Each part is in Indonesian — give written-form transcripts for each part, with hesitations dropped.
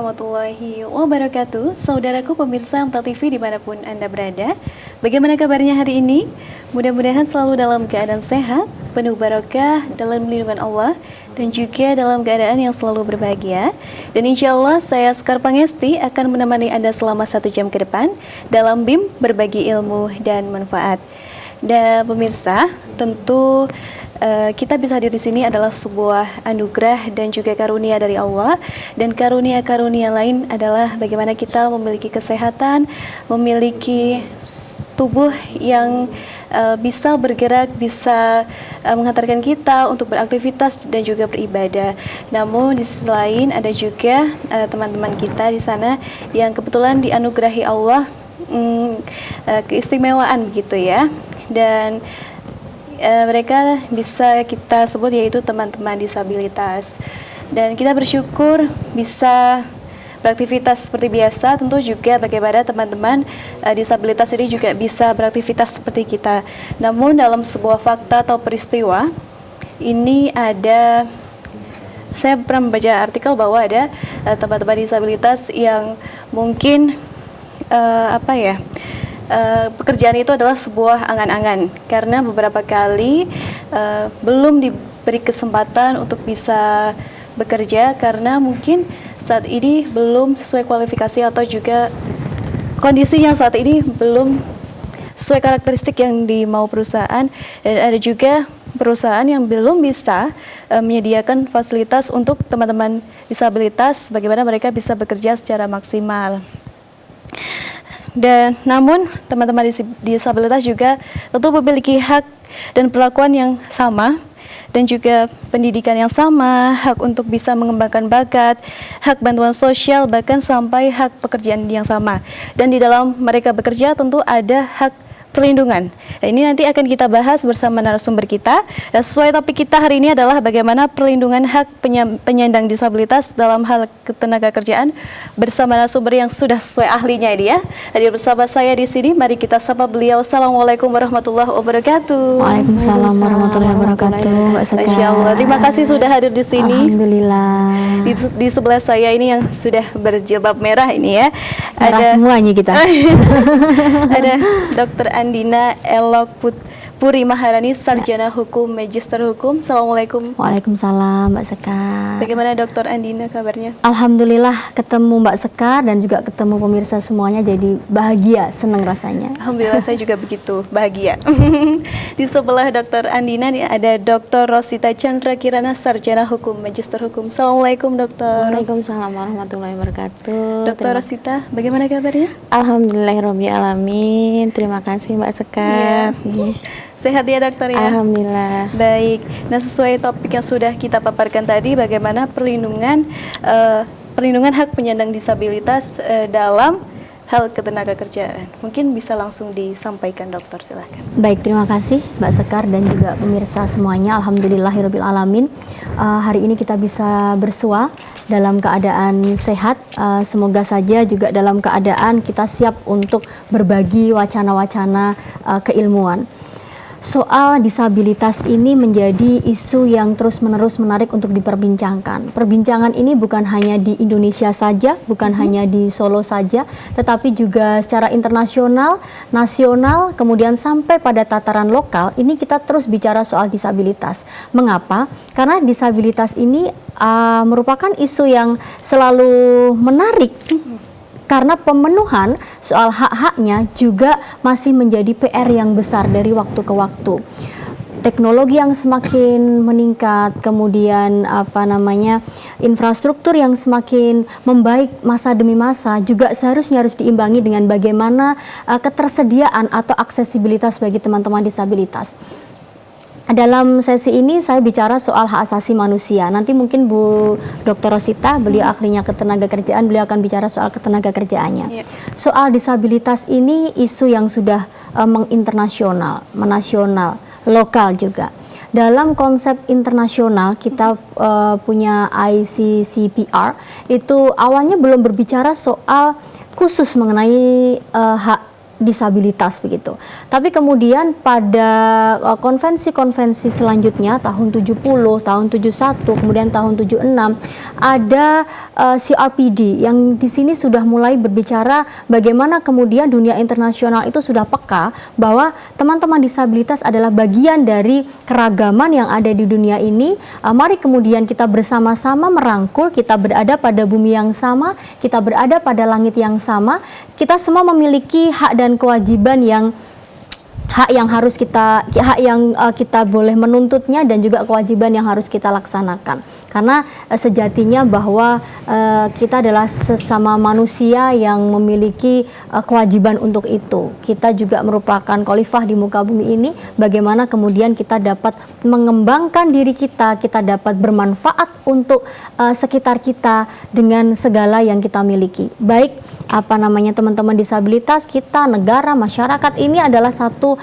warahmatullahi wabarakatuh. Saudaraku pemirsa MTA TV dimanapun Anda berada. Bagaimana kabarnya hari ini? Mudah-mudahan selalu dalam keadaan sehat, penuh barokah dalam lindungan Allah, dan juga dalam keadaan yang selalu berbahagia. Dan insya Allah saya Sekar Pangesti akan menemani Anda selama 1 jam ke depan dalam BIM berbagi ilmu dan manfaat. Dan pemirsa, tentu kita bisa hadir di sini adalah sebuah anugerah dan juga karunia dari Allah, dan karunia-karunia lain adalah bagaimana kita memiliki kesehatan, memiliki tubuh yang bisa bergerak, bisa menghantarkan kita untuk beraktivitas dan juga beribadah. Namun di sisi lain ada juga teman-teman kita di sana yang kebetulan dianugerahi Allah keistimewaan begitu ya, dan mereka bisa kita sebut yaitu teman-teman disabilitas. Dan kita bersyukur bisa beraktivitas seperti biasa, tentu juga bagaimana teman-teman disabilitas ini juga bisa beraktivitas seperti kita. Namun dalam sebuah fakta atau peristiwa, ini ada, saya pernah membaca artikel bahwa ada teman-teman disabilitas yang mungkin pekerjaan itu adalah sebuah angan-angan, karena beberapa kali belum diberi kesempatan untuk bisa bekerja karena mungkin saat ini belum sesuai kualifikasi atau juga kondisi yang saat ini belum sesuai karakteristik yang dimau perusahaan, dan ada juga perusahaan yang belum bisa menyediakan fasilitas untuk teman-teman disabilitas bagaimana mereka bisa bekerja secara maksimal. Dan namun teman-teman disabilitas juga tentu memiliki hak dan perlakuan yang sama, dan juga pendidikan yang sama, hak untuk bisa mengembangkan bakat, hak bantuan sosial, bahkan sampai hak pekerjaan yang sama. Dan di dalam mereka bekerja tentu ada hak perlindungan. Nah, ini nanti akan kita bahas bersama narasumber kita. Dan sesuai topik kita hari ini adalah bagaimana perlindungan hak penyandang disabilitas dalam hal ketenaga kerjaan bersama narasumber yang sudah sesuai ahlinya ini ya. Hadir bersama saya di sini, mari kita sapa beliau. Assalamualaikum warahmatullahi wabarakatuh. Waalaikumsalam warahmatullahi wabarakatuh. Mbak Sekar. Masya Allah, terima kasih sudah hadir di sini. Alhamdulillah. Di sebelah saya ini yang sudah berjilbab merah ini ya. Merah semuanya kita. Ada Dr. Andina Elok Puri Maharani, Sarjana Hukum, Magister Hukum. Assalamualaikum. Waalaikumsalam Mbak Sekar. Bagaimana Dr. Andina kabarnya? Alhamdulillah ketemu Mbak Sekar dan juga ketemu pemirsa semuanya, jadi bahagia, senang rasanya. Alhamdulillah saya juga begitu bahagia. Di sebelah Dr. Andina nih ada Dr. Rosita Chandra Kirana, Sarjana Hukum, Magister Hukum. Assalamualaikum Dokter. Waalaikumsalam warahmatullahi wabarakatuh. Dr. Rosita, bagaimana kabarnya? Alhamdulillahirabbil alamin. Terima kasih Mbak Sekar. Iya. Sehat ya dokter ya? Alhamdulillah. Baik, nah sesuai topik yang sudah kita paparkan tadi, bagaimana perlindungan hak penyandang disabilitas dalam hal ketenaga kerjaan. Mungkin bisa langsung disampaikan dokter, silahkan. Baik, terima kasih Mbak Sekar dan juga pemirsa semuanya. Alhamdulillahirabbil alamin. Hari ini kita bisa bersua dalam keadaan sehat. Semoga saja juga dalam keadaan kita siap untuk berbagi wacana-wacana keilmuan. Soal disabilitas ini menjadi isu yang terus-menerus menarik untuk diperbincangkan. Perbincangan ini bukan hanya di Indonesia saja, bukan hanya di Solo saja, tetapi juga secara internasional, nasional, kemudian sampai pada tataran lokal. Ini kita terus bicara soal disabilitas. Mengapa? Karena disabilitas ini merupakan isu yang selalu menarik. Karena pemenuhan soal hak-haknya juga masih menjadi PR yang besar dari waktu ke waktu. Teknologi yang semakin meningkat, kemudian infrastruktur yang semakin membaik masa demi masa juga seharusnya harus diimbangi dengan bagaimana ketersediaan atau aksesibilitas bagi teman-teman disabilitas. Dalam sesi ini saya bicara soal hak asasi manusia. Nanti mungkin Bu Dr. Rosita, beliau ahlinya ketenaga kerjaan, beliau akan bicara soal ketenaga kerjaannya. Soal disabilitas ini isu yang sudah menginternasional, menasional, lokal juga. Dalam konsep internasional kita punya ICCPR, itu awalnya belum berbicara soal khusus mengenai hak disabilitas begitu. Tapi kemudian pada konvensi-konvensi selanjutnya tahun 70, tahun 71, kemudian tahun 76 ada CRPD yang di sini sudah mulai berbicara bagaimana kemudian dunia internasional itu sudah peka bahwa teman-teman disabilitas adalah bagian dari keragaman yang ada di dunia ini. Mari kemudian kita bersama-sama merangkul, kita berada pada bumi yang sama, kita berada pada langit yang sama, kita semua memiliki hak dan kewajiban yang kita boleh menuntutnya dan juga kewajiban yang harus kita laksanakan. Karena sejatinya bahwa kita adalah sesama manusia yang memiliki kewajiban untuk itu. Kita juga merupakan khalifah di muka bumi ini. Bagaimana kemudian kita dapat mengembangkan diri kita dapat bermanfaat untuk sekitar kita dengan segala yang kita miliki. Baik teman-teman disabilitas, kita, negara, masyarakat ini adalah satu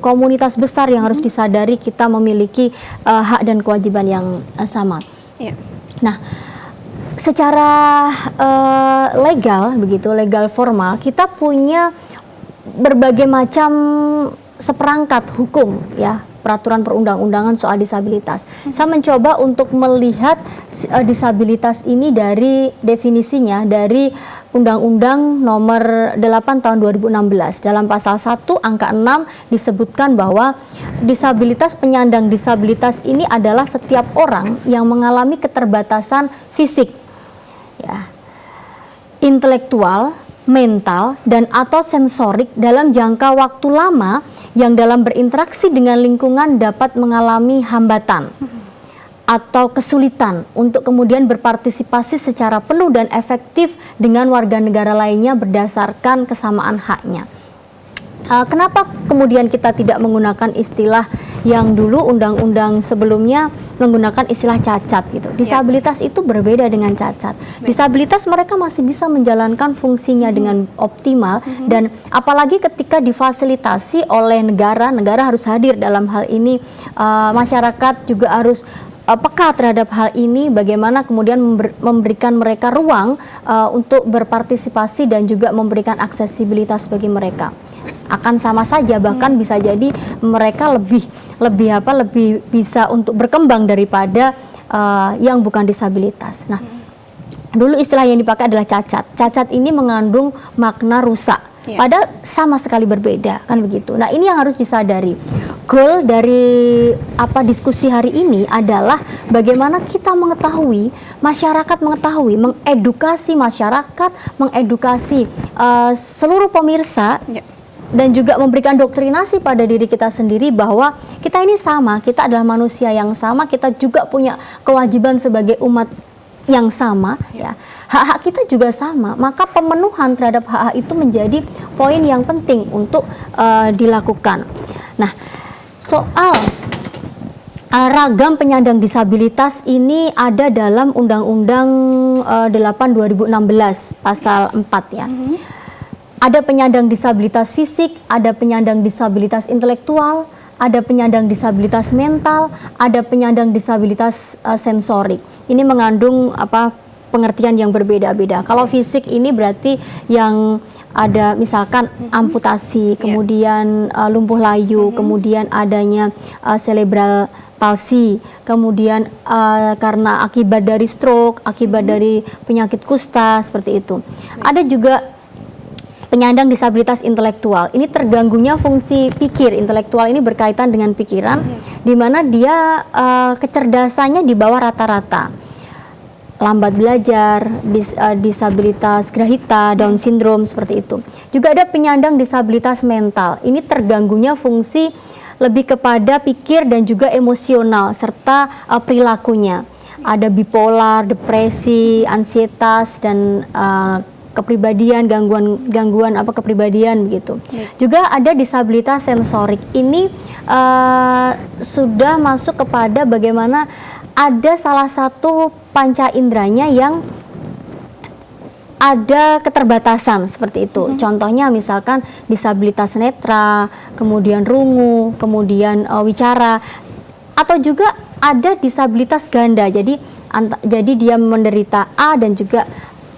komunitas besar yang harus disadari kita memiliki hak dan kewajiban yang sama. Yeah. Nah, secara legal formal, kita punya berbagai macam seperangkat hukum, ya, peraturan perundang-undangan soal disabilitas. Saya mencoba untuk melihat disabilitas ini dari definisinya dari Undang-Undang Nomor 8 Tahun 2016. Dalam pasal 1 angka 6 disebutkan bahwa penyandang disabilitas ini adalah setiap orang yang mengalami keterbatasan fisik, ya, intelektual, mental, dan atau sensorik dalam jangka waktu lama yang dalam berinteraksi dengan lingkungan dapat mengalami hambatan atau kesulitan untuk kemudian berpartisipasi secara penuh dan efektif dengan warga negara lainnya berdasarkan kesamaan haknya. Kenapa kemudian kita tidak menggunakan istilah yang dulu undang-undang sebelumnya menggunakan istilah cacat gitu. Disabilitas itu berbeda dengan cacat. Disabilitas mereka masih bisa menjalankan fungsinya dengan optimal dan apalagi ketika difasilitasi oleh negara harus hadir dalam hal ini, masyarakat juga harus peka terhadap hal ini, bagaimana kemudian memberikan mereka ruang untuk berpartisipasi dan juga memberikan aksesibilitas bagi mereka. Akan sama saja, bahkan bisa jadi mereka lebih bisa untuk berkembang daripada yang bukan disabilitas. Nah, dulu istilah yang dipakai adalah cacat. Cacat ini mengandung makna rusak. Padahal sama sekali berbeda, kan begitu. Nah, ini yang harus disadari. Goal dari diskusi hari ini adalah bagaimana kita mengetahui, masyarakat mengetahui, mengedukasi masyarakat, mengedukasi seluruh pemirsa, dan juga memberikan doktrinasi pada diri kita sendiri bahwa kita ini sama, kita adalah manusia yang sama, kita juga punya kewajiban sebagai umat yang sama, ya. Hak-hak kita juga sama, maka pemenuhan terhadap hak-hak itu menjadi poin yang penting untuk dilakukan. Nah, soal ragam penyandang disabilitas ini ada dalam Undang-Undang 8 2016 pasal 4, ya. Ada penyandang disabilitas fisik, ada penyandang disabilitas intelektual, ada penyandang disabilitas mental, ada penyandang disabilitas sensorik. Ini mengandung pengertian yang berbeda-beda. Kalau fisik ini berarti yang ada misalkan amputasi, kemudian lumpuh layu, kemudian adanya cerebral palsi, kemudian karena akibat dari stroke, akibat dari penyakit kusta, seperti itu. Ada juga penyandang disabilitas intelektual. Ini terganggunya fungsi pikir. Intelektual ini berkaitan dengan pikiran, di mana dia kecerdasannya di bawah rata-rata. Lambat belajar, disabilitas grahita, Down syndrome, seperti itu. Juga ada penyandang disabilitas mental. Ini terganggunya fungsi lebih kepada pikir dan juga emosional serta perilakunya. Ada bipolar, depresi, ansietas, dan kepribadian, gangguan kepribadian begitu. Juga ada disabilitas sensorik. Ini sudah masuk kepada bagaimana ada salah satu panca inderanya yang ada keterbatasan seperti itu. Contohnya misalkan disabilitas netra, kemudian rungu, kemudian wicara, atau juga ada disabilitas ganda. Jadi dia menderita A dan juga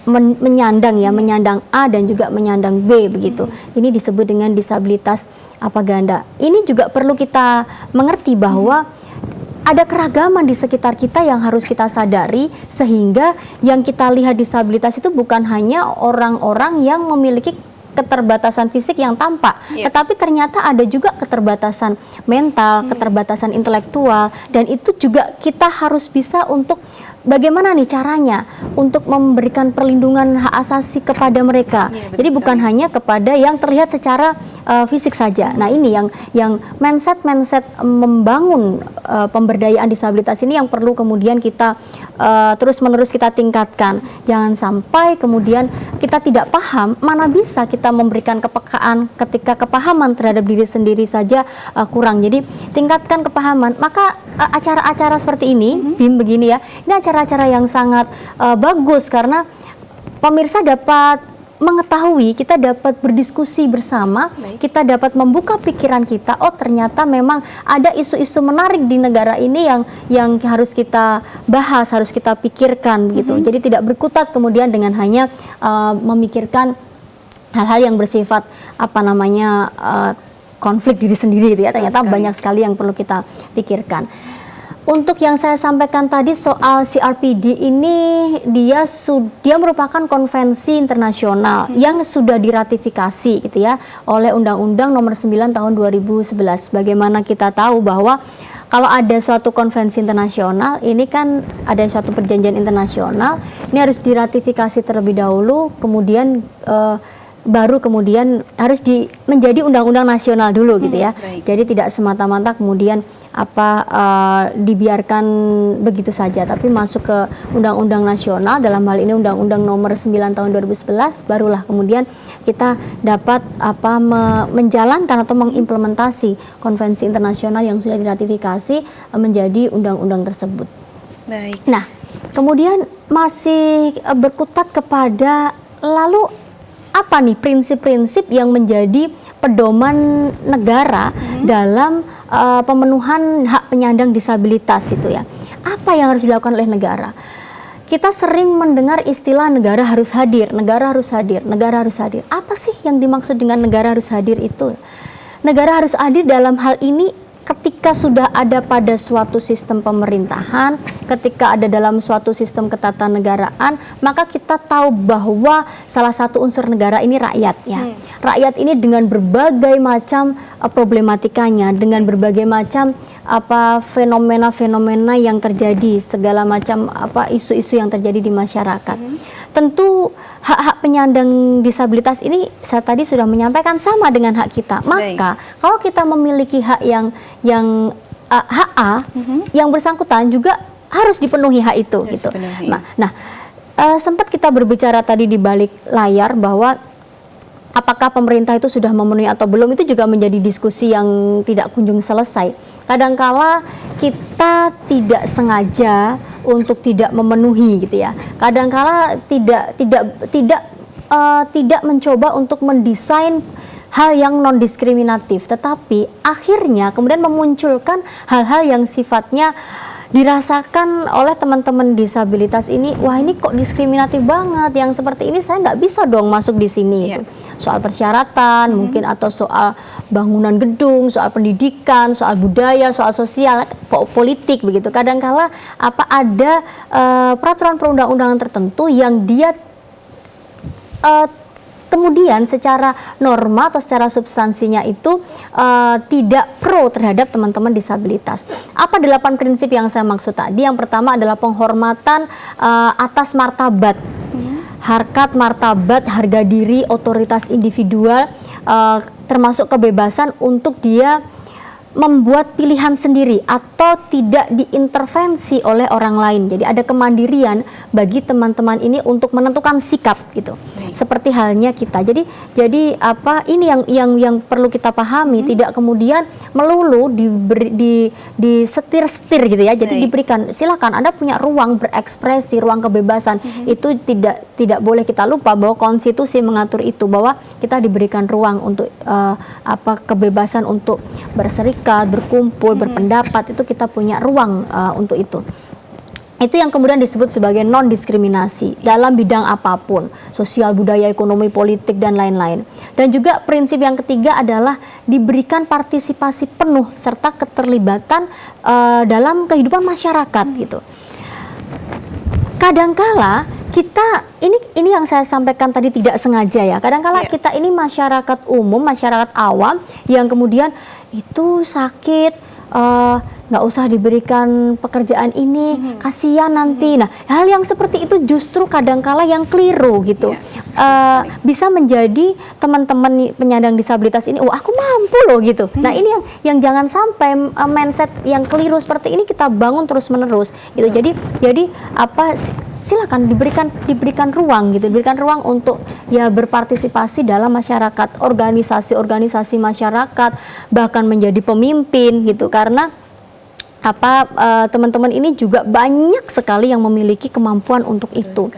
menyandang ya, menyandang A dan juga menyandang B begitu. Ini disebut dengan disabilitas ganda. Ini juga perlu kita mengerti bahwa ada keragaman di sekitar kita yang harus kita sadari, sehingga yang kita lihat disabilitas itu bukan hanya orang-orang yang memiliki keterbatasan fisik yang tampak, tetapi ternyata ada juga keterbatasan mental, keterbatasan intelektual, dan itu juga kita harus bisa untuk bagaimana nih caranya untuk memberikan perlindungan hak asasi kepada mereka. Jadi bukan hanya kepada yang terlihat secara fisik saja. Nah, ini yang mindset membangun pemberdayaan disabilitas ini yang perlu kemudian kita terus-menerus kita tingkatkan. Jangan sampai kemudian kita tidak paham, mana bisa kita memberikan kepekaan ketika kepahaman terhadap diri sendiri saja kurang. Jadi tingkatkan kepahaman. Maka acara-acara seperti ini, BIM begini ya, ini acara-acara yang sangat bagus karena pemirsa dapat mengetahui, kita dapat berdiskusi bersama, kita dapat membuka pikiran kita. Oh, ternyata memang ada isu-isu menarik di negara ini yang harus kita bahas, harus kita pikirkan begitu. Jadi tidak berkutat kemudian dengan hanya memikirkan hal-hal yang bersifat konflik diri sendiri gitu ya. Ternyata banyak sekali yang perlu kita pikirkan. Untuk yang saya sampaikan tadi soal CRPD ini, dia merupakan konvensi internasional yang sudah diratifikasi gitu ya oleh Undang-Undang Nomor 9 Tahun 2011. Bagaimana kita tahu bahwa kalau ada suatu konvensi internasional, ini kan ada suatu perjanjian internasional, ini harus diratifikasi terlebih dahulu, kemudian baru kemudian harus menjadi undang-undang nasional dulu gitu ya. Jadi tidak semata-mata kemudian dibiarkan begitu saja, tapi masuk ke undang-undang nasional, dalam hal ini Undang-Undang Nomor 9 Tahun 2011, barulah kemudian kita dapat menjalankan atau mengimplementasi konvensi internasional yang sudah diratifikasi menjadi undang-undang tersebut. Nah, kemudian masih berkutat kepada lalu apa nih prinsip-prinsip yang menjadi pedoman negara dalam pemenuhan hak penyandang disabilitas itu ya. Apa yang harus dilakukan oleh negara? Kita sering mendengar istilah negara harus hadir, negara harus hadir, negara harus hadir. Apa sih yang dimaksud dengan negara harus hadir itu? Negara harus hadir dalam hal ini ketika sudah ada pada suatu sistem pemerintahan, ketika ada dalam suatu sistem ketatanegaraan, maka kita tahu bahwa salah satu unsur negara ini rakyat ya. Rakyat ini dengan berbagai macam problematikanya, dengan berbagai macam fenomena-fenomena yang terjadi, segala macam isu-isu yang terjadi di masyarakat. Tentu hak-hak penyandang disabilitas ini saya tadi sudah menyampaikan sama dengan hak kita. Maka kalau kita memiliki hak yang hak A, yang bersangkutan juga harus dipenuhi hak itu gitu. Nah, sempat kita berbicara tadi di balik layar bahwa apakah pemerintah itu sudah memenuhi atau belum, itu juga menjadi diskusi yang tidak kunjung selesai. Kadangkala kita tidak sengaja untuk tidak memenuhi gitu ya. Kadangkala tidak mencoba untuk mendesain hal yang non diskriminatif, tetapi akhirnya kemudian memunculkan hal-hal yang sifatnya dirasakan oleh teman-teman disabilitas ini, wah ini kok diskriminatif banget, yang seperti ini saya nggak bisa dong masuk di sini. Gitu. Soal persyaratan mungkin, atau soal bangunan gedung, soal pendidikan, soal budaya, soal sosial, politik begitu. Kadangkala ada peraturan perundang-undangan tertentu yang dia kemudian secara norma atau secara substansinya itu tidak pro terhadap teman-teman disabilitas. Apa 8 prinsip yang saya maksud tadi? Yang pertama adalah penghormatan atas martabat, harkat, martabat, harga diri, otoritas individual, termasuk kebebasan untuk dia membuat pilihan sendiri atau tidak diintervensi oleh orang lain. Jadi ada kemandirian bagi teman-teman ini untuk menentukan sikap gitu. Seperti halnya kita. Jadi ini yang perlu kita pahami, tidak kemudian melulu disetir-setir gitu ya. Jadi diberikan, silakan Anda punya ruang berekspresi, ruang kebebasan. Itu tidak boleh kita lupa bahwa konstitusi mengatur itu, bahwa kita diberikan ruang untuk kebebasan untuk berserikat, berkumpul, berpendapat, itu kita punya ruang untuk itu. Itu yang kemudian disebut sebagai non-diskriminasi dalam bidang apapun, sosial, budaya, ekonomi, politik, dan lain-lain. Dan juga prinsip yang ketiga adalah diberikan partisipasi penuh serta keterlibatan dalam kehidupan masyarakat gitu. Kadangkala kita ini yang saya sampaikan tadi tidak sengaja ya. Kadangkala kita ini masyarakat umum, masyarakat awam yang kemudian itu sakit, nggak usah diberikan pekerjaan ini, kasihan nanti. Nah, hal yang seperti itu justru kadangkala yang keliru gitu. Bisa menjadi teman-teman penyandang disabilitas ini, oh aku mampu loh gitu. Nah, ini yang jangan sampai mindset yang keliru seperti ini kita bangun terus-menerus gitu. Jadi apa silakan diberikan ruang gitu, diberikan ruang untuk ya berpartisipasi dalam masyarakat, organisasi masyarakat, bahkan menjadi pemimpin gitu, karena teman-teman ini juga banyak sekali yang memiliki kemampuan untuk itu.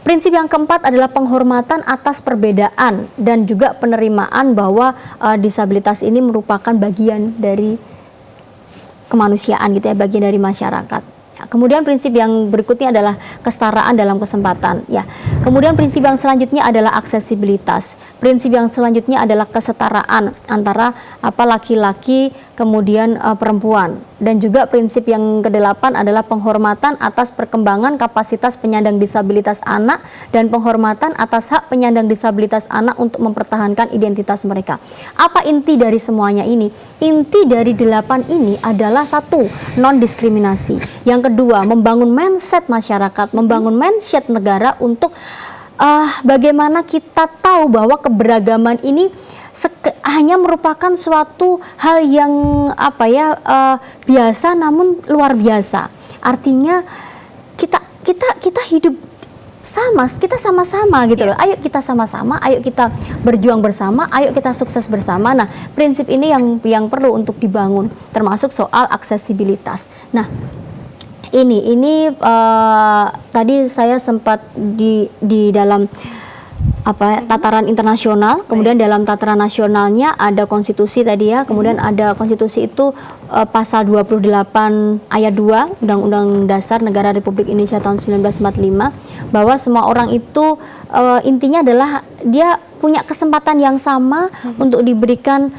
Prinsip yang keempat adalah penghormatan atas perbedaan dan juga penerimaan bahwa disabilitas ini merupakan bagian dari kemanusiaan gitu ya, bagian dari masyarakat. Kemudian prinsip yang berikutnya adalah kesetaraan dalam kesempatan ya. Kemudian prinsip yang selanjutnya adalah aksesibilitas. Prinsip yang selanjutnya adalah kesetaraan antara laki-laki kemudian perempuan. Dan juga prinsip yang kedelapan adalah penghormatan atas perkembangan kapasitas penyandang disabilitas anak dan penghormatan atas hak penyandang disabilitas anak untuk mempertahankan identitas mereka. Apa inti dari semuanya ini? Inti dari 8 ini adalah satu, non-diskriminasi. Yang kedua, membangun mindset masyarakat, membangun mindset negara untuk bagaimana kita tahu bahwa keberagaman ini hanya merupakan suatu hal yang biasa namun luar biasa. Artinya kita hidup kita sama-sama gitu loh. Ayo kita sama-sama, ayo kita berjuang bersama, ayo kita sukses bersama. Nah, prinsip ini yang perlu untuk dibangun, termasuk soal aksesibilitas. Nah, ini tadi saya sempat di dalam tataran internasional, kemudian dalam tataran nasionalnya ada konstitusi tadi ya, kemudian ada konstitusi itu pasal 28 ayat 2 Undang-Undang Dasar Negara Republik Indonesia tahun 1945, bahwa semua orang itu intinya adalah dia punya kesempatan yang sama untuk diberikan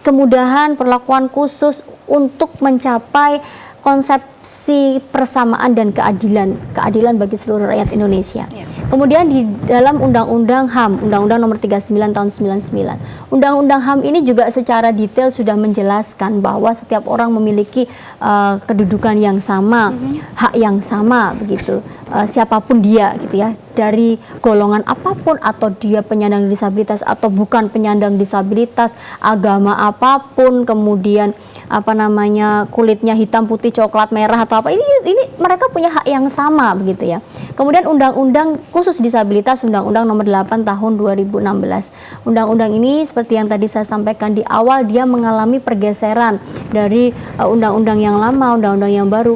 kemudahan, perlakuan khusus untuk mencapai konsepsi persamaan dan keadilan bagi seluruh rakyat Indonesia. Kemudian di dalam Undang-Undang HAM, Undang-Undang Nomor 39 Tahun 99, Undang-Undang HAM ini juga secara detail sudah menjelaskan bahwa setiap orang memiliki kedudukan yang sama, hak yang sama begitu, siapapun dia gitu ya, dari golongan apapun, atau dia penyandang disabilitas atau bukan penyandang disabilitas, agama apapun, kemudian kulitnya hitam, putih, coklat, merah atau apa, ini mereka punya hak yang sama begitu ya. Kemudian undang-undang khusus disabilitas, Undang-Undang Nomor 8 Tahun 2016. Undang-undang ini seperti yang tadi saya sampaikan di awal, dia mengalami pergeseran dari undang-undang yang lama, undang-undang yang baru,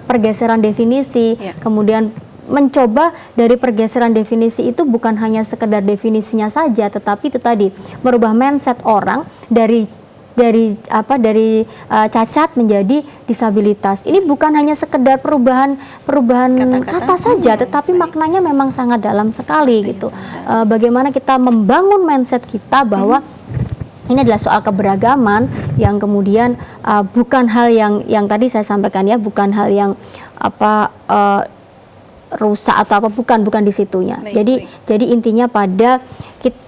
pergeseran definisi, kemudian mencoba dari pergeseran definisi itu bukan hanya sekedar definisinya saja, tetapi itu tadi merubah mindset orang dari cacat menjadi disabilitas. Ini bukan hanya sekedar perubahan kata saja, tetapi maknanya memang sangat dalam sekali gitu. Bagaimana kita membangun mindset kita bahwa ini adalah soal keberagaman yang kemudian bukan hal yang tadi saya sampaikan ya, bukan hal yang rusak atau apa, bukan di situnya. Jadi intinya pada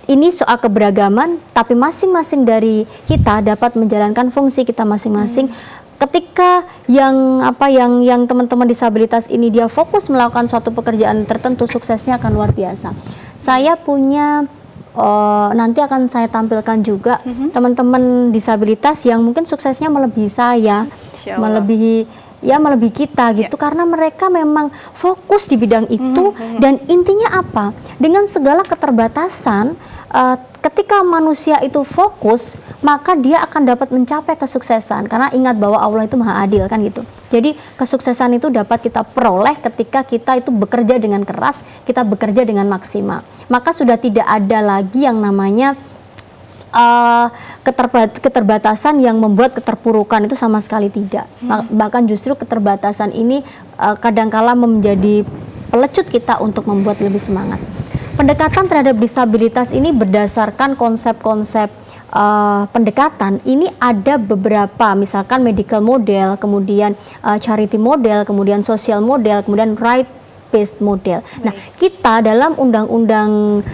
ini soal keberagaman, tapi masing-masing dari kita dapat menjalankan fungsi kita masing-masing. Ketika yang teman-teman disabilitas ini dia fokus melakukan suatu pekerjaan tertentu, suksesnya akan luar biasa. Saya punya nanti akan saya tampilkan juga teman-teman disabilitas yang mungkin suksesnya melebihi saya, melebihi kita gitu, karena mereka memang fokus di bidang itu. Dan intinya apa? Dengan segala keterbatasan, ketika manusia itu fokus, maka dia akan dapat mencapai kesuksesan, karena ingat bahwa Allah itu maha adil kan gitu. Jadi kesuksesan itu dapat kita peroleh ketika kita itu bekerja dengan keras, kita bekerja dengan maksimal. Maka sudah tidak ada lagi yang namanya keterbatasan yang membuat keterpurukan, itu sama sekali tidak. Bahkan justru keterbatasan ini kadangkala menjadi pelecut kita untuk membuat lebih semangat. Pendekatan terhadap disabilitas ini berdasarkan konsep-konsep pendekatan ini ada beberapa, misalkan medical model, kemudian charity model, kemudian social model, kemudian right-based model. Nah, kita dalam undang-undang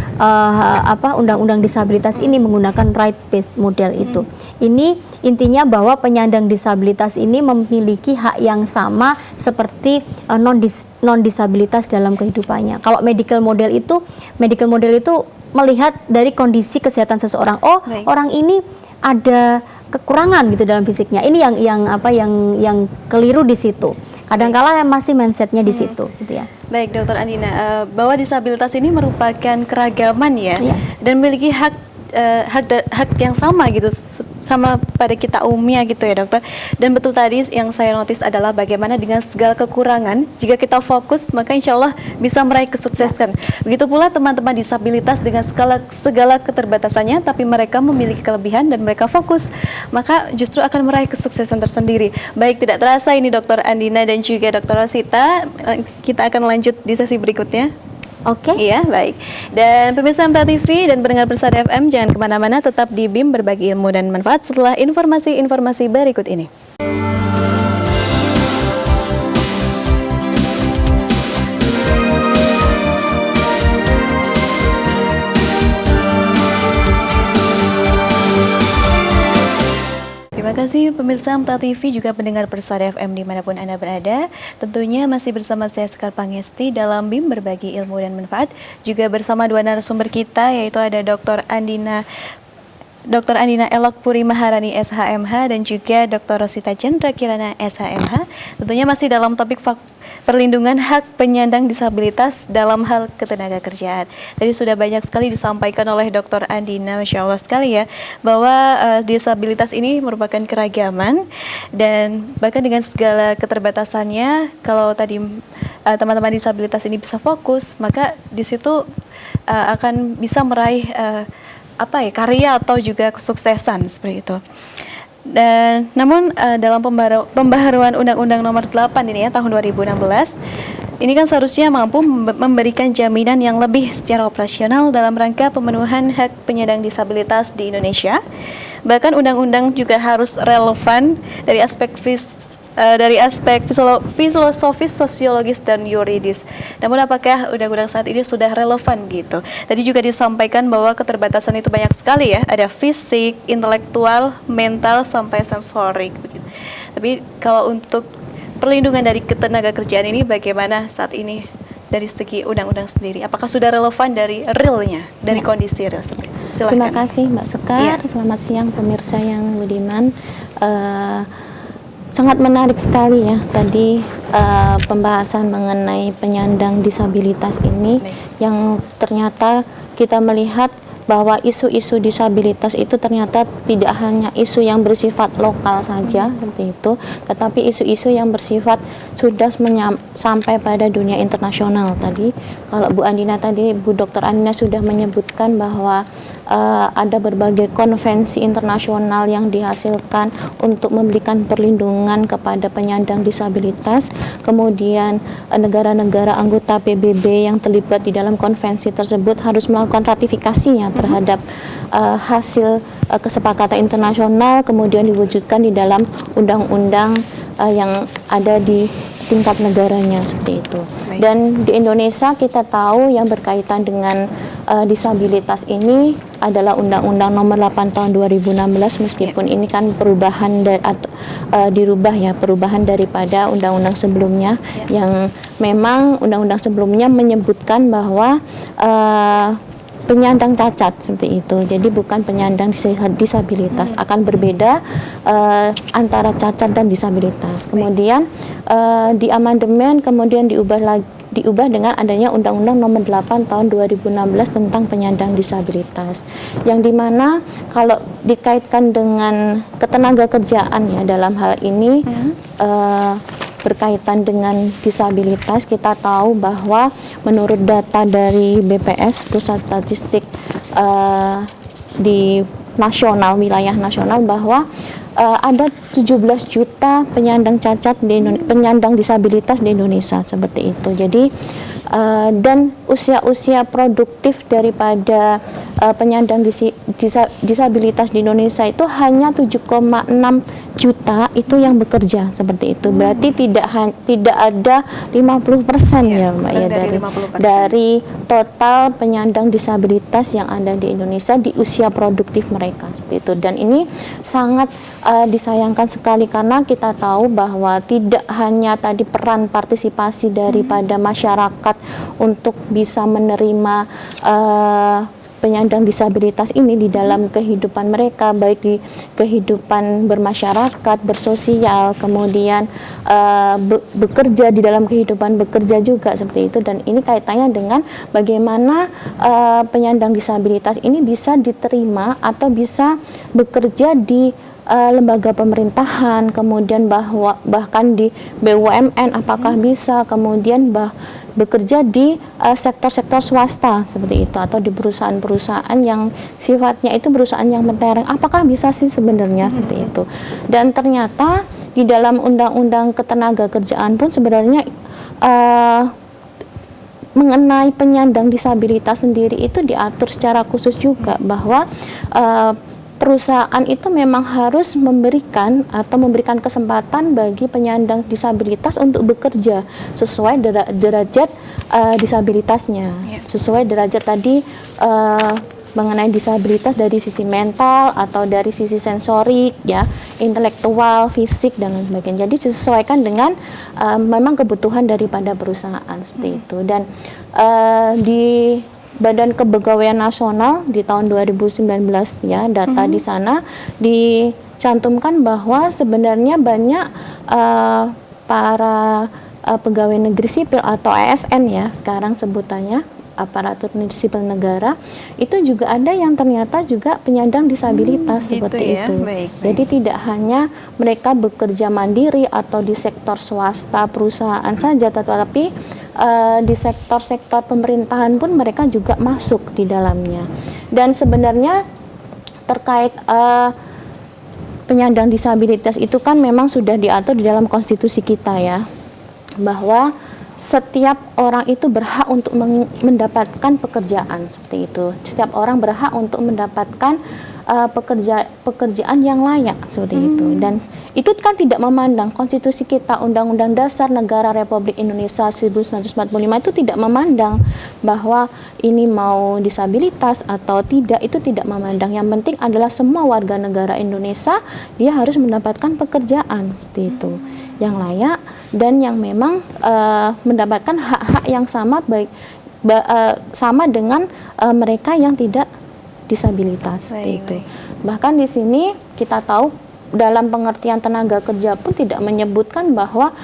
undang-undang disabilitas ini menggunakan right-based model itu. Ini intinya bahwa penyandang disabilitas ini memiliki hak yang sama seperti non-disabilitas dalam kehidupannya. Kalau medical model itu melihat dari kondisi kesehatan seseorang. Orang ini ada kekurangan gitu dalam fisiknya. Ini yang keliru di situ. Kadang-kala masih mindsetnya di situ, gitu ya. Baik, Dokter Andina, bahwa disabilitas ini merupakan keragaman ya, dan memiliki hak yang sama gitu, sama pada kita umumnya gitu ya, Dokter. Dan betul tadi yang saya notice adalah bagaimana dengan segala kekurangan, jika kita fokus maka insya Allah bisa meraih kesuksesan. Begitu pula teman-teman disabilitas dengan segala keterbatasannya, tapi mereka memiliki kelebihan dan mereka fokus, maka justru akan meraih kesuksesan tersendiri. Baik, tidak terasa ini Dokter Andina dan juga Dokter Rosita, kita akan lanjut di sesi berikutnya. Oke. Iya, baik. Dan pemirsa MTA TV dan pendengar Persada FM, jangan kemana-mana, tetap di BIM berbagi ilmu dan manfaat setelah informasi-informasi berikut ini. Terima kasih pemirsa MTA TV juga pendengar Persada FM dimanapun Anda berada. Tentunya masih bersama saya Sekar Pangesti dalam BIM berbagi ilmu dan manfaat. Juga bersama dua narasumber kita, yaitu ada Dr. Andina Elok Puri Maharani SHMH dan juga Dr. Rosita Chandra Kirana SHMH. Tentunya masih dalam topik perlindungan hak penyandang disabilitas dalam hal ketenagakerjaan. Tadi sudah banyak sekali disampaikan oleh Dr. Andina, Masya Allah sekali ya, bahwa disabilitas ini merupakan keragaman dan bahkan dengan segala keterbatasannya, kalau tadi teman-teman disabilitas ini bisa fokus, maka di situ akan bisa meraih karya atau juga kesuksesan seperti itu. Dan namun dalam pembaharuan Undang-Undang Nomor 8 ini ya tahun 2016, ini kan seharusnya mampu memberikan jaminan yang lebih secara operasional dalam rangka pemenuhan hak penyandang disabilitas di Indonesia. Bahkan undang-undang juga harus relevan dari aspek filosofis, sosiologis, dan yuridis. Namun apakah undang-undang saat ini sudah relevan gitu? Tadi juga disampaikan bahwa keterbatasan itu banyak sekali ya, ada fisik, intelektual, mental, sampai sensorik begitu. Tapi kalau untuk perlindungan dari ketenagakerjaan ini bagaimana saat ini dari segi undang-undang sendiri? Apakah sudah relevan dari realnya, dari kondisi real? Silakan. Terima kasih Mbak Sekar. Selamat siang pemirsa yang budiman. Sangat menarik sekali ya tadi pembahasan mengenai penyandang disabilitas ini, yang ternyata kita melihat bahwa isu-isu disabilitas itu ternyata tidak hanya isu yang bersifat lokal saja seperti itu, tetapi isu-isu yang bersifat sudah sampai pada dunia internasional. Tadi kalau Bu Dr. Andina sudah menyebutkan bahwa ada berbagai konvensi internasional yang dihasilkan untuk memberikan perlindungan kepada penyandang disabilitas. Kemudian negara-negara anggota PBB yang terlibat di dalam konvensi tersebut harus melakukan ratifikasinya terhadap hasil kesepakatan internasional, kemudian diwujudkan di dalam undang-undang yang ada di tingkat negaranya seperti itu. Dan di Indonesia kita tahu yang berkaitan dengan disabilitas ini adalah Undang-Undang Nomor 8 Tahun 2016, meskipun ini kan perubahan dirubah ya, perubahan daripada undang-undang sebelumnya, yang memang undang-undang sebelumnya menyebutkan bahwa penyandang cacat seperti itu. Jadi bukan penyandang disabilitas, akan berbeda antara cacat dan disabilitas. Kemudian di amandemen kemudian diubah dengan adanya Undang-Undang Nomor 8 Tahun 2016 tentang penyandang disabilitas, yang dimana kalau dikaitkan dengan ketenagakerjaan ya dalam hal ini berkaitan dengan disabilitas, kita tahu bahwa menurut data dari BPS Pusat Statistik di nasional, wilayah nasional, bahwa ada 17 juta penyandang cacat penyandang disabilitas di Indonesia, seperti itu. Jadi dan usia produktif daripada penyandang disabilitas di Indonesia itu hanya 7,6 juta itu yang bekerja, seperti itu. Berarti tidak ada 50% ya Mbak ya dari total penyandang disabilitas yang ada di Indonesia di usia produktif mereka, seperti itu. Dan ini sangat disayangkan sekali, karena kita tahu bahwa tidak hanya tadi peran partisipasi daripada masyarakat untuk bisa menerima penyandang disabilitas ini di dalam kehidupan mereka, baik di kehidupan bermasyarakat, bersosial, kemudian bekerja, di dalam kehidupan bekerja juga, seperti itu. Dan ini kaitannya dengan bagaimana penyandang disabilitas ini bisa diterima atau bisa bekerja di lembaga pemerintahan, kemudian bahkan di BUMN apakah bisa, kemudian bekerja di sektor-sektor swasta, seperti itu, atau di perusahaan-perusahaan yang sifatnya itu perusahaan yang mentereng, apakah bisa sih sebenarnya, seperti itu. Dan ternyata di dalam undang-undang ketenagakerjaan pun sebenarnya mengenai penyandang disabilitas sendiri itu diatur secara khusus juga, bahwa perusahaan itu memang harus memberikan kesempatan bagi penyandang disabilitas untuk bekerja sesuai derajat disabilitasnya, sesuai derajat tadi mengenai disabilitas dari sisi mental atau dari sisi sensorik, ya, intelektual, fisik, dan lain sebagainya. Jadi disesuaikan dengan memang kebutuhan daripada perusahaan, seperti itu. Dan di Badan Kepegawaian Nasional di tahun 2019 ya, data di sana dicantumkan bahwa sebenarnya banyak para pegawai negeri sipil atau ASN ya sekarang sebutannya, aparatur sipil negara, itu juga ada yang ternyata juga penyandang disabilitas, seperti itu. Baik. Jadi tidak hanya mereka bekerja mandiri atau di sektor swasta perusahaan saja, tetapi di sektor-sektor pemerintahan pun mereka juga masuk di dalamnya. Dan sebenarnya terkait penyandang disabilitas itu kan memang sudah diatur di dalam konstitusi kita ya, bahwa setiap orang itu berhak untuk mendapatkan pekerjaan, seperti itu. Setiap orang berhak untuk mendapatkan pekerjaan yang layak, seperti itu. Dan itu kan tidak memandang konstitusi kita, Undang-Undang Dasar Negara Republik Indonesia 1945 itu tidak memandang bahwa ini mau disabilitas atau tidak, itu tidak memandang. Yang penting adalah semua warga negara Indonesia dia harus mendapatkan pekerjaan, seperti itu, yang layak dan yang memang mendapatkan hak-hak yang sama, sama dengan mereka yang tidak disabilitas, seperti itu. Bahkan di sini kita tahu dalam pengertian tenaga kerja pun tidak menyebutkan bahwa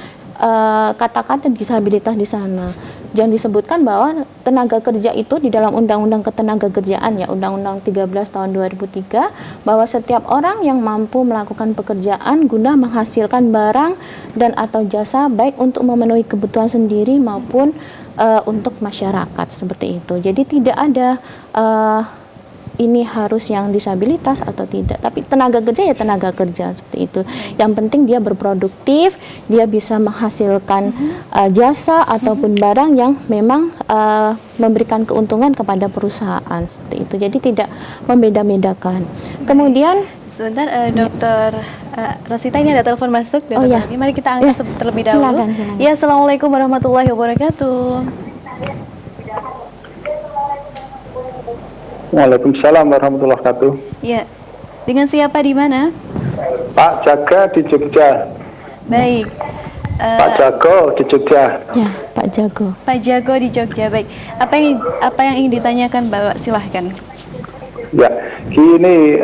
kata-kata disabilitas di sana. Jangan disebutkan bahwa tenaga kerja itu di dalam Undang-Undang Ketenagakerjaan ya, Undang-Undang 13 tahun 2003, bahwa setiap orang yang mampu melakukan pekerjaan guna menghasilkan barang dan atau jasa baik untuk memenuhi kebutuhan sendiri maupun untuk masyarakat, seperti itu. Jadi tidak ada ini harus yang disabilitas atau tidak, tapi tenaga kerja ya tenaga kerja, seperti itu. Yang penting dia berproduktif, dia bisa menghasilkan jasa ataupun barang yang memang memberikan keuntungan kepada perusahaan, seperti itu. Jadi tidak membeda-bedakan. Kemudian sebentar, Dokter Rosita, ini ada telepon masuk. Mari kita angkat terlebih dahulu. Silakan. Ya, Assalamualaikum warahmatullahi wabarakatuh. Waalaikumsalam warahmatullahi wabarakatuh. Ya, dengan siapa di mana? Pak Jaga di Jogja. Baik. Pak Jago di Jogja. ya, Pak Jago. Pak Jago di Jogja. Baik. Apa yang ingin ditanyakan, Bapak? Silahkan. Ya, gini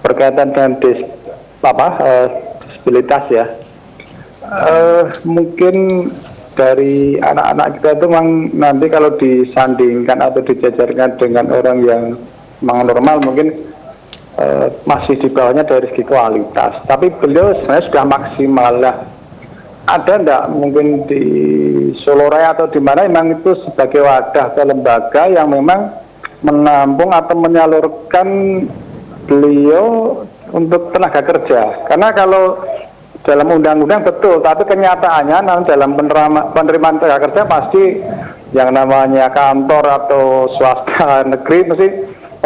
berkaitan dengan disabilitas ya. Mungkin dari anak-anak kita itu memang nanti kalau disandingkan atau dijajarkan dengan orang yang memang normal mungkin masih di bawahnya dari segi kualitas. Tapi beliau sebenarnya sudah maksimal lah. Ada enggak mungkin di Solo Raya atau di mana memang itu sebagai wadah atau lembaga yang memang menampung atau menyalurkan beliau untuk tenaga kerja. Karena kalau dalam undang-undang betul, tapi kenyataannya dalam penerimaan tenaga kerja pasti yang namanya kantor atau swasta negeri mesti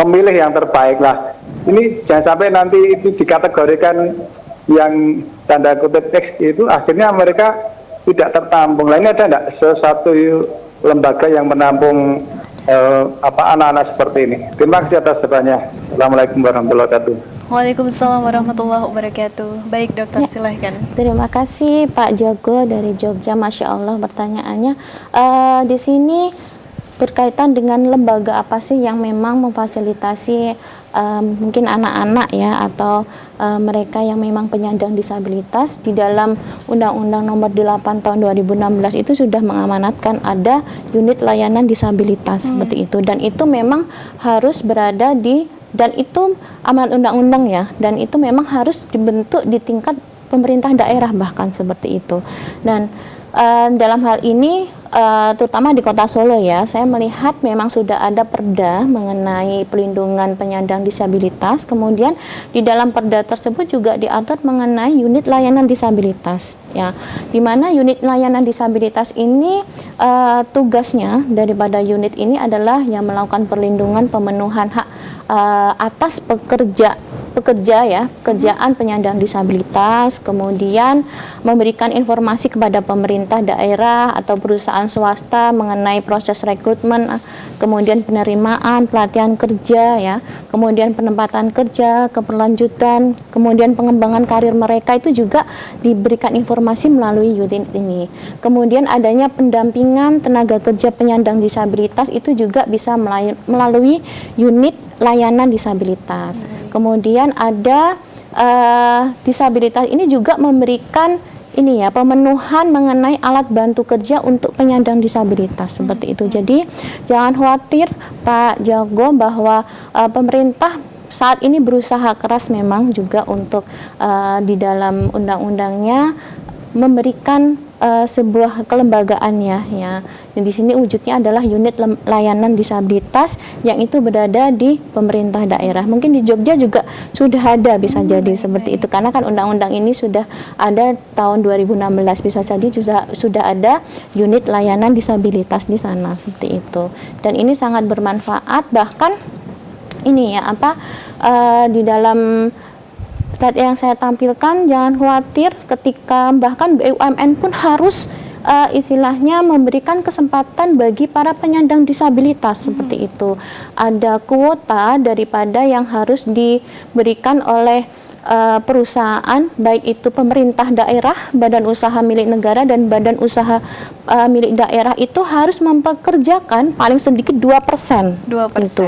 memilih yang terbaik lah. Ini jangan sampai nanti itu dikategorikan yang tanda kutip X itu akhirnya mereka tidak tertampung. Lah ini ada enggak sesuatu lembaga yang menampung anak-anak seperti ini? Terima kasih atas jawabannya. Assalamualaikum warahmatullahi wabarakatuh. Waalaikumsalam warahmatullahi wabarakatuh. Baik dokter, silahkan. Terima kasih Pak Jago dari Jogja, Masya Allah pertanyaannya. Di sini berkaitan dengan lembaga apa sih yang memang memfasilitasi mungkin anak-anak ya atau mereka yang memang penyandang disabilitas. Di dalam Undang-Undang Nomor 8 Tahun 2016 itu sudah mengamanatkan ada unit layanan disabilitas seperti itu, dan itu memang harus berada di, dan itu amanat undang-undang ya, dan itu memang harus dibentuk di tingkat pemerintah daerah bahkan seperti itu. Dan dalam hal ini terutama di Kota Solo ya, saya melihat memang sudah ada perda mengenai pelindungan penyandang disabilitas. Kemudian di dalam perda tersebut juga diatur mengenai unit layanan disabilitas ya, di mana unit layanan disabilitas ini tugasnya daripada unit ini adalah yang melakukan perlindungan pemenuhan hak atas pekerjaan penyandang disabilitas, kemudian memberikan informasi kepada pemerintah daerah atau perusahaan swasta mengenai proses rekrutmen, kemudian penerimaan, pelatihan kerja ya, kemudian penempatan kerja, keberlanjutan, kemudian pengembangan karir mereka itu juga diberikan informasi melalui unit ini. Kemudian adanya pendampingan tenaga kerja penyandang disabilitas itu juga bisa melalui unit layanan disabilitas. Kemudian ada disabilitas ini juga memberikan ini ya, pemenuhan mengenai alat bantu kerja untuk penyandang disabilitas seperti itu. Jadi jangan khawatir Pak Jago bahwa pemerintah saat ini berusaha keras memang juga untuk di dalam undang-undangnya memberikan sebuah kelembagaan ya. Di sini wujudnya adalah unit layanan disabilitas yang itu berada di pemerintah daerah. Mungkin di Jogja juga sudah ada, bisa jadi seperti itu, karena kan undang-undang ini sudah ada tahun 2016, bisa jadi sudah ada unit layanan disabilitas di sana seperti itu. Dan ini sangat bermanfaat, bahkan ini ya di dalam slide yang saya tampilkan, jangan khawatir ketika bahkan BUMN pun harus istilahnya memberikan kesempatan bagi para penyandang disabilitas seperti itu. Ada kuota daripada yang harus diberikan oleh perusahaan, baik itu pemerintah daerah, badan usaha milik negara dan badan usaha milik daerah, itu harus mempekerjakan paling sedikit 2%. 2%. Itu.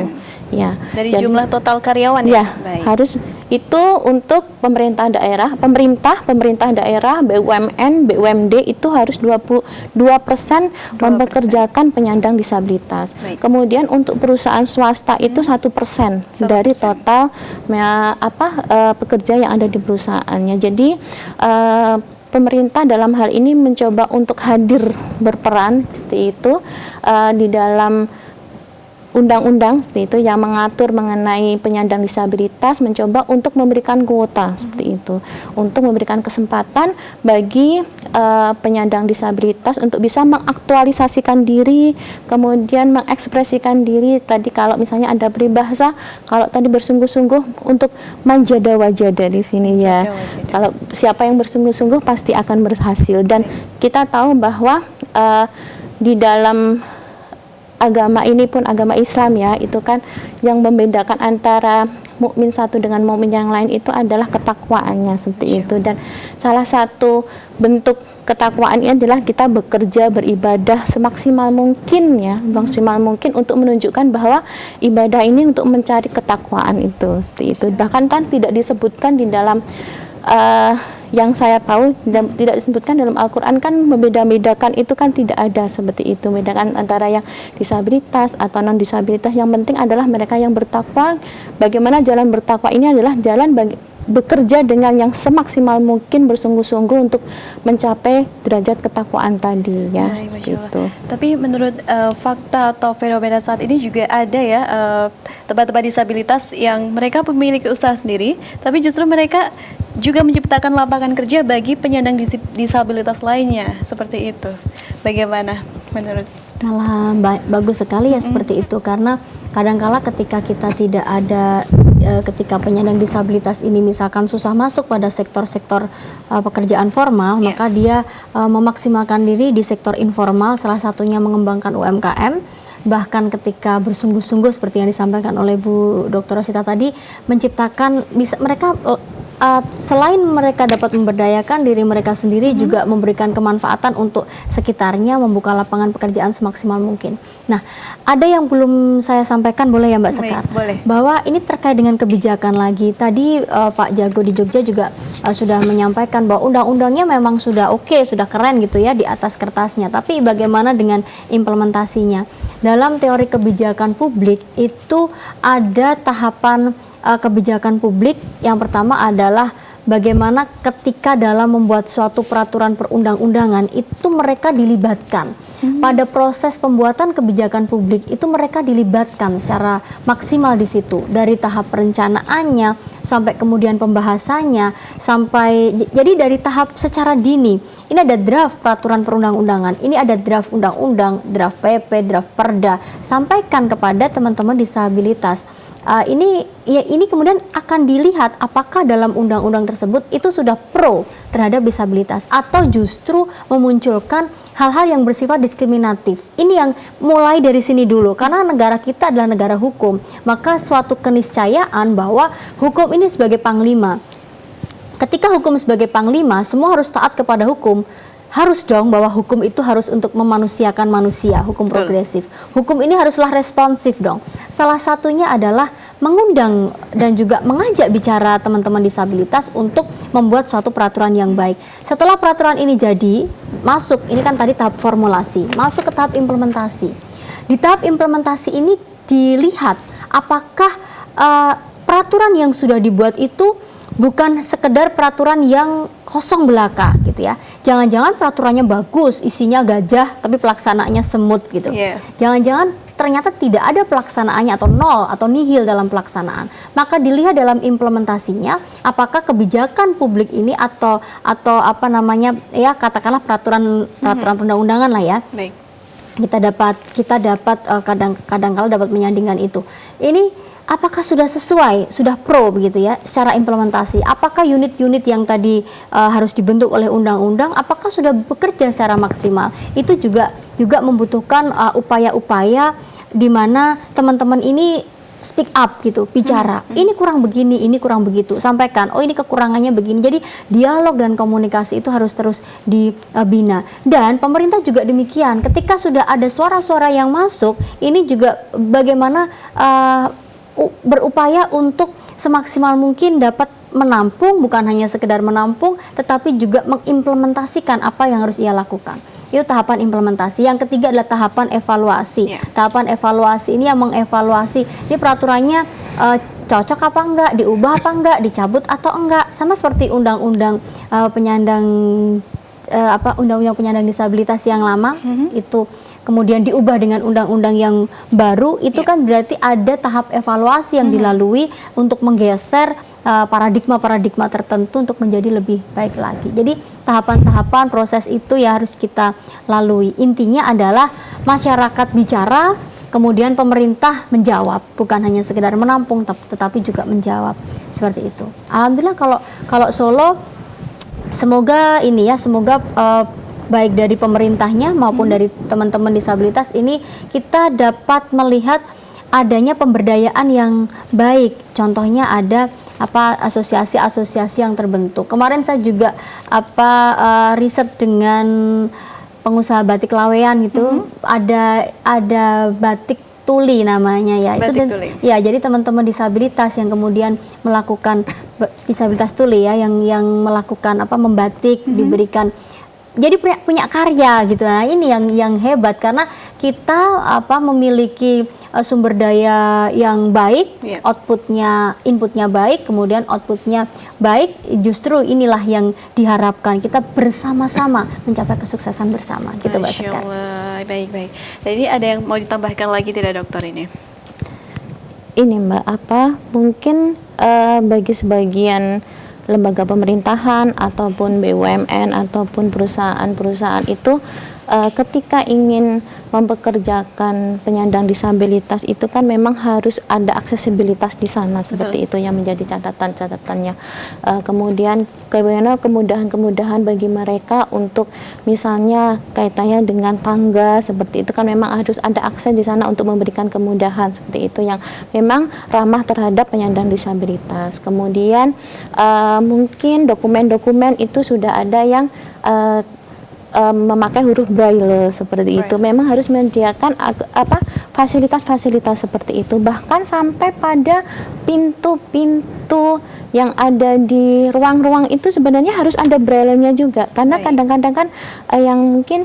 Ya. Dari Jadi, jumlah total karyawan ya? Baik. Harus itu untuk pemerintah daerah, pemerintah daerah, BUMN, BUMD itu harus 22% mempekerjakan penyandang disabilitas. Baik. Kemudian untuk perusahaan swasta itu 1% dari total pekerja yang ada di perusahaannya. Jadi pemerintah dalam hal ini mencoba untuk hadir berperan seperti itu di dalam undang-undang seperti itu yang mengatur mengenai penyandang disabilitas, mencoba untuk memberikan kuota seperti itu, untuk memberikan kesempatan bagi penyandang disabilitas untuk bisa mengaktualisasikan diri, kemudian mengekspresikan diri. Tadi kalau misalnya ada peribahasa, kalau tadi bersungguh-sungguh untuk manjada wajada di sini ya. Kalau siapa yang bersungguh-sungguh pasti akan berhasil, dan kita tahu bahwa di dalam agama ini pun agama Islam ya, itu kan yang membedakan antara mukmin satu dengan mukmin yang lain itu adalah ketakwaannya seperti itu. Dan salah satu bentuk ketakwaan ini adalah kita bekerja beribadah semaksimal mungkin ya, maksimal mungkin untuk menunjukkan bahwa ibadah ini untuk mencari ketakwaan itu seperti itu. Bahkan kan tidak disebutkan di dalam yang saya tahu tidak disebutkan dalam Al-Quran, kan membeda-bedakan itu kan tidak ada seperti itu, membedakan antara yang disabilitas atau non disabilitas. Yang penting adalah mereka yang bertakwa. Bagaimana jalan bertakwa ini adalah jalan bekerja dengan yang semaksimal mungkin, bersungguh-sungguh untuk mencapai derajat ketakwaan tadi ya. Masya Allah. Gitu. Tapi menurut fakta atau fenomena saat ini juga ada ya tempat-tempat disabilitas yang mereka memiliki usaha sendiri, tapi justru mereka juga menciptakan lapangan kerja bagi penyandang disabilitas lainnya, seperti itu. Bagaimana menurut? Malah bagus sekali ya seperti itu, karena kadangkala ketika kita tidak ada ketika penyandang disabilitas ini misalkan susah masuk pada sektor-sektor pekerjaan formal, maka dia memaksimalkan diri di sektor informal, salah satunya mengembangkan UMKM. Bahkan ketika bersungguh-sungguh seperti yang disampaikan oleh Bu Dr. Rosita tadi, menciptakan mereka selain mereka dapat memberdayakan diri mereka sendiri, juga memberikan kemanfaatan untuk sekitarnya, membuka lapangan pekerjaan semaksimal mungkin. Nah, ada yang belum saya sampaikan, boleh ya Mbak Sekar? Boleh. Bahwa ini terkait dengan kebijakan lagi. Tadi Pak Jago di Jogja juga sudah menyampaikan bahwa undang-undangnya memang sudah oke, sudah keren gitu ya di atas kertasnya. Tapi bagaimana dengan implementasinya? Dalam teori kebijakan publik itu ada tahapan kebijakan publik. Yang pertama adalah bagaimana ketika dalam membuat suatu peraturan perundang-undangan itu mereka dilibatkan. Pada proses pembuatan kebijakan publik itu mereka dilibatkan secara maksimal di situ, dari tahap perencanaannya sampai kemudian pembahasannya, sampai jadi dari tahap secara dini. Ini ada draft peraturan perundang-undangan, ini ada draft undang-undang, draft PP, draft perda, sampaikan kepada teman-teman disabilitas. Ini kemudian akan dilihat apakah dalam undang-undang tersebut itu sudah pro terhadap disabilitas atau justru memunculkan hal-hal yang bersifat diskriminatif. Ini yang mulai dari sini dulu, karena negara kita adalah negara hukum, maka suatu keniscayaan bahwa hukum ini sebagai panglima. Ketika hukum sebagai panglima, semua harus taat kepada hukum. Harus dong bahwa hukum itu harus untuk memanusiakan manusia, hukum progresif. Hukum ini haruslah responsif dong. Salah satunya adalah mengundang dan juga mengajak bicara teman-teman disabilitas untuk membuat suatu peraturan yang baik. Setelah peraturan ini jadi, masuk, ini kan tadi tahap formulasi, masuk ke tahap implementasi. Di tahap implementasi ini dilihat apakah peraturan yang sudah dibuat itu bukan sekedar peraturan yang kosong belaka gitu ya. Jangan-jangan peraturannya bagus, isinya gajah, tapi pelaksanaannya semut gitu. Jangan-jangan ternyata tidak ada pelaksanaannya atau nol atau nihil dalam pelaksanaan. Maka dilihat dalam implementasinya, apakah kebijakan publik ini atau apa namanya ya, katakanlah peraturan perundang-undangan lah ya. Baik. Kita dapat kadang-kala dapat menyandingkan itu. Ini apakah sudah sesuai, sudah pro begitu ya secara implementasi? Apakah unit-unit yang tadi harus dibentuk oleh undang-undang, apakah sudah bekerja secara maksimal? Itu juga membutuhkan upaya-upaya di mana teman-teman ini speak up gitu, bicara. Ini kurang begini, ini kurang begitu. Sampaikan, oh ini kekurangannya begini. Jadi dialog dan komunikasi itu harus terus dibina. Dan pemerintah juga demikian. Ketika sudah ada suara-suara yang masuk, ini juga bagaimana berupaya untuk semaksimal mungkin dapat menampung, bukan hanya sekedar menampung, tetapi juga mengimplementasikan apa yang harus ia lakukan. Itu tahapan implementasi. Yang ketiga adalah tahapan evaluasi. Tahapan evaluasi ini yang mengevaluasi ini peraturannya cocok apa enggak, diubah apa enggak, dicabut atau enggak. Sama seperti undang-undang undang-undang penyandang disabilitas yang lama itu kemudian diubah dengan undang-undang yang baru, itu kan berarti ada tahap evaluasi yang dilalui untuk menggeser paradigma-paradigma tertentu untuk menjadi lebih baik lagi. Jadi tahapan-tahapan proses itu ya harus kita lalui. Intinya adalah masyarakat bicara, kemudian pemerintah menjawab, bukan hanya sekedar menampung tetapi juga menjawab, seperti itu. Alhamdulillah kalau Solo semoga baik dari pemerintahnya maupun dari teman-teman disabilitas ini kita dapat melihat adanya pemberdayaan yang baik. Contohnya ada asosiasi-asosiasi yang terbentuk. Kemarin saya juga riset dengan pengusaha batik Lawean gitu. Ada batik tuli namanya ya. Ya, jadi teman-teman disabilitas yang kemudian melakukan disabilitas tuli ya, yang melakukan membatik, diberikan jadi punya karya gitu. Nah, ini yang hebat karena kita memiliki sumber daya yang baik, Yeah. inputnya baik, kemudian outputnya baik. Justru inilah yang diharapkan kita bersama-sama mencapai kesuksesan bersama gitu, Mbak Masya Sekar. Allah, baik-baik. Jadi ada yang mau ditambahkan lagi tidak dokter ini? Ini Mbak, mungkin bagi sebagian lembaga pemerintahan ataupun BUMN ataupun perusahaan-perusahaan itu ketika ingin mempekerjakan penyandang disabilitas itu kan memang harus ada aksesibilitas di sana. Seperti itu yang menjadi catatannya. Kemudian kemudahan-kemudahan bagi mereka untuk misalnya kaitannya dengan tangga seperti itu kan memang harus ada akses di sana untuk memberikan kemudahan seperti itu yang memang ramah terhadap penyandang disabilitas. Kemudian mungkin dokumen-dokumen itu sudah ada yang memakai huruf braille seperti itu. Memang harus menyediakan fasilitas-fasilitas seperti itu, bahkan sampai pada pintu-pintu yang ada di ruang-ruang itu sebenarnya harus ada braille-nya juga, karena kadang-kadang kan yang mungkin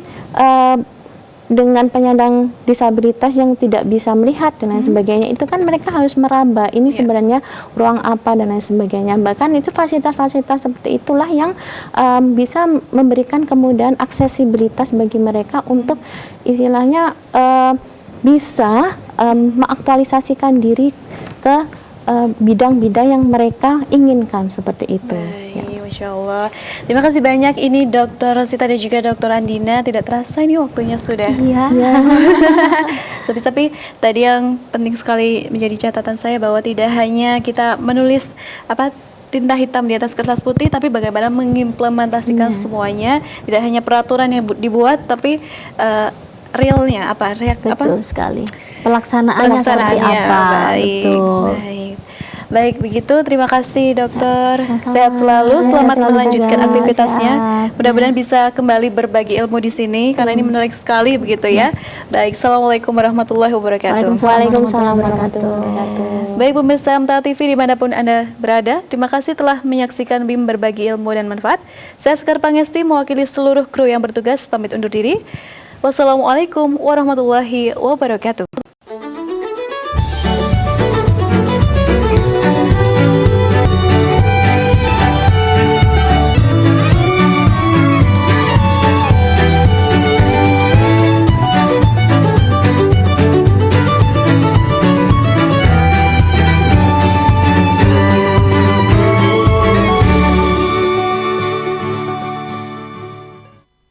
dengan penyandang disabilitas yang tidak bisa melihat dan lain sebagainya itu kan mereka harus meraba ini sebenarnya ruang apa dan lain sebagainya. Bahkan itu fasilitas-fasilitas seperti itulah yang bisa memberikan kemudahan aksesibilitas bagi mereka untuk istilahnya bisa mengaktualisasikan diri ke bidang-bidang yang mereka inginkan seperti itu. Baik, Masya Allah. Terima kasih banyak ini Dr. Rosita dan juga Dr. Andina. Tidak terasa ini waktunya sudah. Iya. Tapi tadi yang penting sekali menjadi catatan saya bahwa tidak hanya kita menulis tinta hitam di atas kertas putih, tapi bagaimana mengimplementasikan semuanya. Tidak hanya peraturan yang dibuat, tapi realnya Betul sekali. Pelaksanaannya seperti apa? Baik, Betul. Baik, begitu. Terima kasih dokter. Sehat selalu. Selamat melanjutkan aktivitasnya. Mudah-mudahan bisa kembali berbagi ilmu di sini karena ini menarik sekali begitu ya. Baik, assalamualaikum warahmatullahi wabarakatuh. Waalaikumsalam warahmatullahi wabarakatuh. Baik pemirsa MTA TV dimanapun Anda berada, terima kasih telah menyaksikan BIM Berbagi Ilmu dan Manfaat. Saya Sekar Pangesti mewakili seluruh kru yang bertugas pamit undur diri. Wassalamualaikum warahmatullahi wabarakatuh.